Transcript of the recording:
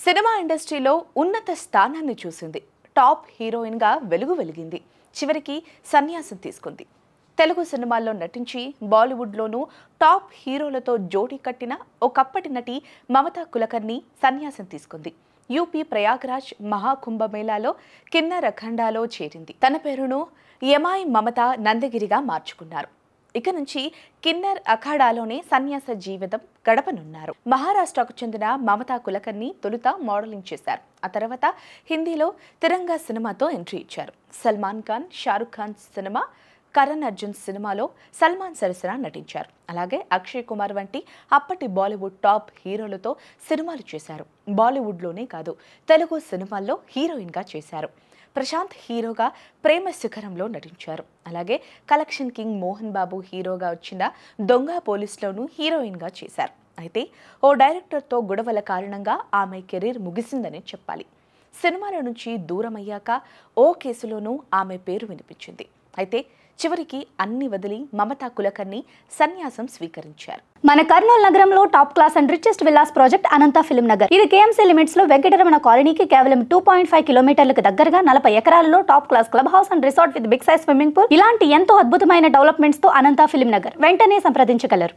Cinema ఇండస్ట్రీలో ఉన్నత స్థానాన్ని చూసింది. టాప్ హీరోయిన్గా వెలిగింది. చివరికి సన్యాసం తీసుకుంది. తెలుగు సినిమాల్లో నటించి బాలీవుడ్లోనూ టాప్ హీరోలతో జోడీ కట్టిన ఒకప్పటి నటి మమతా కులకర్ణి సన్యాసం తీసుకుంది. యూపీ ప్రయాగ్రాజ్ మహాకుంభమేళాలో కిన్నెర ఖండాలో చేరింది. తన పేరును యమాయి మమతా నందగిరిగా మార్చుకున్నారు. ఇక నుంచి కిన్నెర్ అఖాడాలోనే సన్యాస జీవితం గడపనున్నారు. మహారాష్ట్రకు చెందిన మమతా కులకర్ణి తొలుత మోడలింగ్ చేశారు. ఆ తర్వాత హిందీలో తిరంగా సినిమాతో ఎంట్రీ ఇచ్చారు. సల్మాన్ ఖాన్, షారుఖ్ ఖాన్ సినిమా, కరణ్ అర్జున్ సినిమాలో సల్మాన్ సరసన నటించారు. అలాగే అక్షయ్ కుమార్ వంటి అప్పటి బాలీవుడ్ టాప్ హీరోలతో సినిమాలు చేశారు. బాలీవుడ్లోనే కాదు, తెలుగు సినిమాల్లో హీరోయిన్గా చేశారు. ప్రశాంత్ హీరోగా ప్రేమ శిఖరంలో నటించారు. అలాగే కలెక్షన్ కింగ్ మోహన్ బాబు హీరోగా వచ్చిన దొంగ పోలీస్లోనూ హీరోయిన్గా చేశారు. అయితే ఓ డైరెక్టర్తో గొడవల కారణంగా ఆమె కెరీర్ ముగిసిందని చెప్పాలి. సినిమాల నుంచి దూరమయ్యాక ఓ కేసులోనూ ఆమె పేరు వినిపించింది. అయితే చివరికి అన్ని వదిలి మమతా కులకర్ణి సన్యాసం స్వీకరించారు. మన కర్నూలు నగరంలో top class and richest villas project Anantha film Nagar. ఇది కేఎంసీ లిమిట్స్ లో వెంకటరమణ కాలనీకి కేవలం 2.5 కిలోమీటర్లకు దగ్గరగా 40 ఎకరాలలో top class club house and resort with big size swimming pool, ఇలాంటి ఎంతో అద్భుతమైన డెవలప్మెంట్స్ తో అనంత ఫిల్మ్ నగర్. వెంటనే సంప్రదించగలరు.